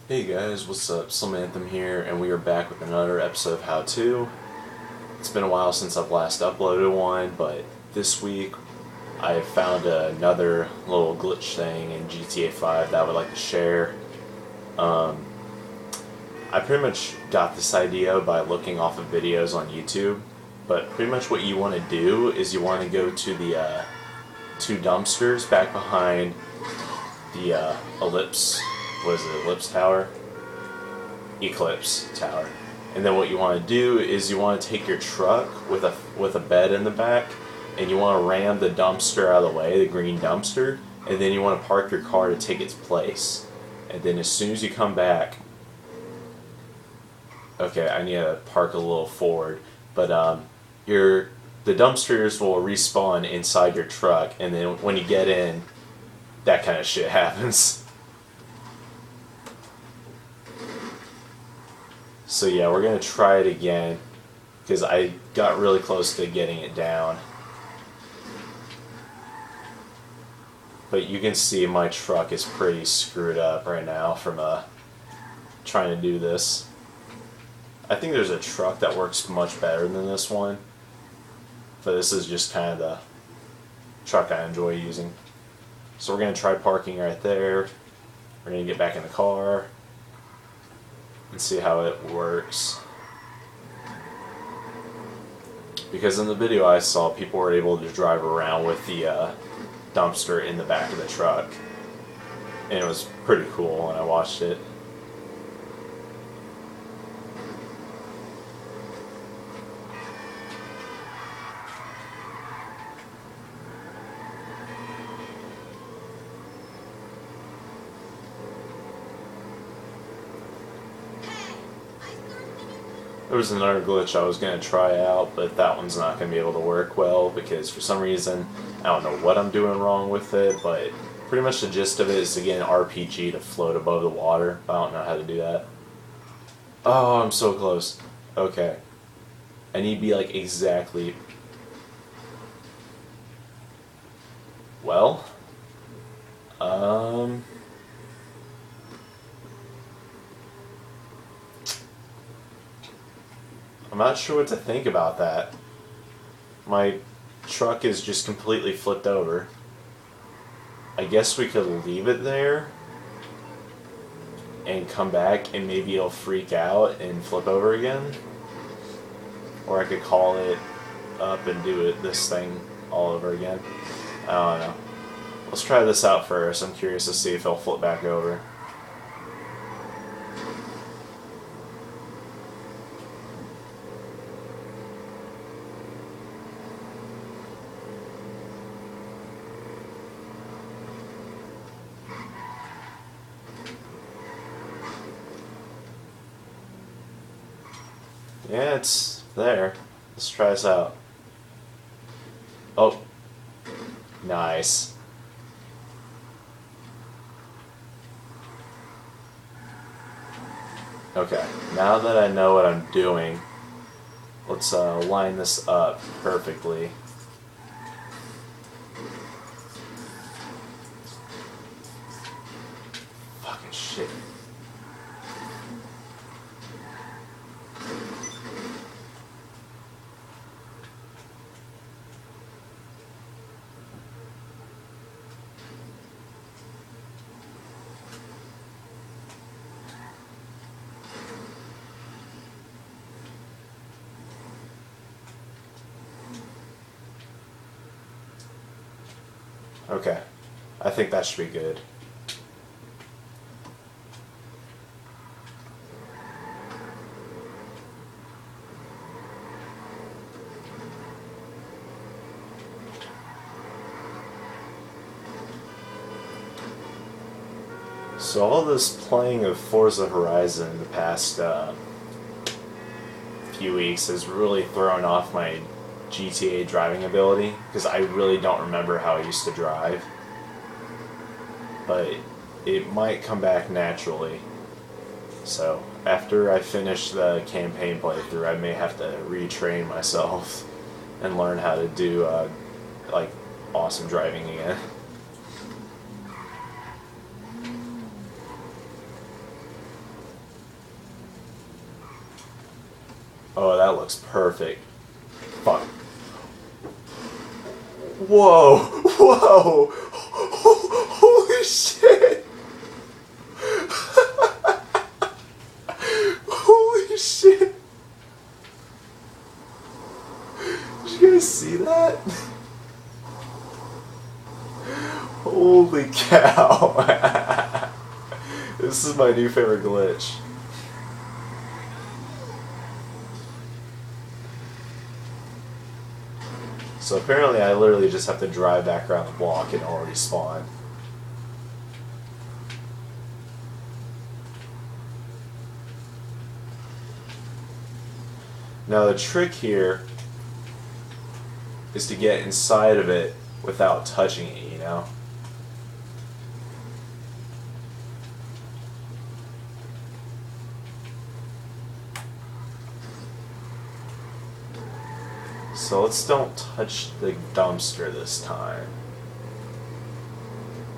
Hey guys, what's up? Slim Anthem here, and we are back with another episode of How To. It's been a while since I've last uploaded one, but this week I found another little glitch thing in GTA 5 that I would like to share. I pretty much got this idea by looking off of videos on YouTube, but pretty much what you want to do is you want to go to the two dumpsters back behind the ellipse. What is it? Ellipse Tower? Eclipse Tower. And then what you want to do is you want to take your truck with a bed in the back, and you want to ram the dumpster out of the way, the green dumpster, and then you want to park your car to take its place. And then as soon as you come back, okay, I need to park a little forward, but the dumpsters will respawn inside your truck, and then when you get in, that kind of shit happens. So yeah, we're going to try it again, because I got really close to getting it down. But you can see my truck is pretty screwed up right now from trying to do this. I think there's a truck that works much better than this one, but this is just kind of the truck I enjoy using. So we're going to try parking right there. We're going to get back in the car and see how it works. Because in the video I saw, people were able to drive around with the dumpster in the back of the truck, and it was pretty cool when I watched it. There was another glitch I was going to try out, but that one's not going to be able to work well because for some reason, I don't know what I'm doing wrong with it, but pretty much the gist of it is to get an RPG to float above the water. I don't know how to do that. Oh, I'm so close. Okay. I need to be like exactly... Well... I'm not sure what to think about that. My truck is just completely flipped over. I guess we could leave it there and come back and maybe it'll freak out and flip over again. Or I could call it up and do this thing all over again. I don't know. Let's try this out first. I'm curious to see if it'll flip back over. Yeah, it's there. Let's try this out. Oh. Nice. Okay, now that I know what I'm doing, let's line this up perfectly. Fucking shit. Okay, I think that should be good. So all this playing of Forza Horizon the past few weeks has really thrown off my GTA driving ability, because I really don't remember how I used to drive. But it might come back naturally. So after I finish the campaign playthrough, I may have to retrain myself and learn how to do like awesome driving again. Oh, that looks perfect. Fuck. Whoa! Whoa! Holy shit! Holy shit! Did you guys see that? Holy cow! This is my new favorite glitch. So apparently I literally just have to drive back around the block and already spawn. Now the trick here is to get inside of it without touching it, you know? So let's don't touch the dumpster this time.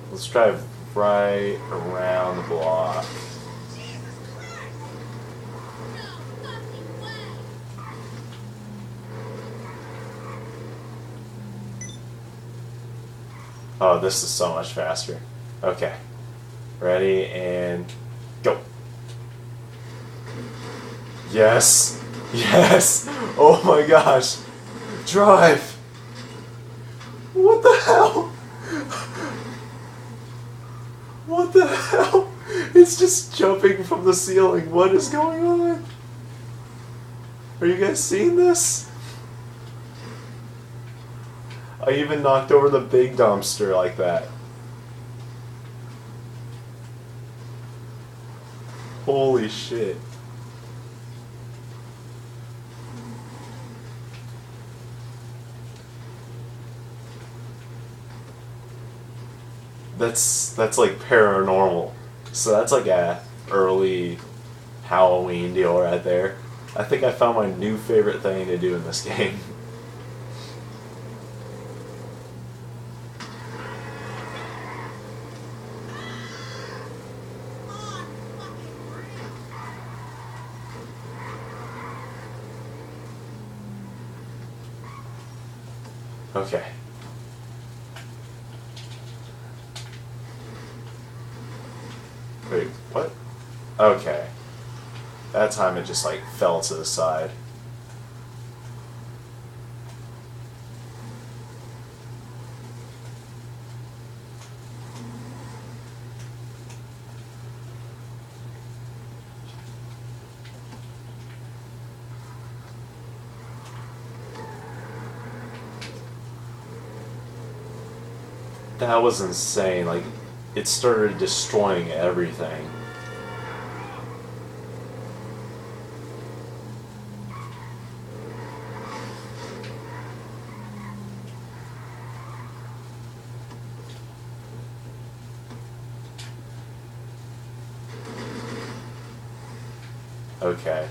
Let's drive right around the block. Oh, this is so much faster. Okay. Ready and go. Yes! Yes! Oh my gosh! Drive! What the hell? What the hell? It's just jumping from the ceiling. What is going on? Are you guys seeing this? I even knocked over the big dumpster like that. Holy shit. That's like paranormal. So that's like a early Halloween deal right there. I think I found my new favorite thing to do in this game. Okay. Wait, what? Okay. That time it just like fell to the side. That was insane. Like, it started destroying everything. Okay.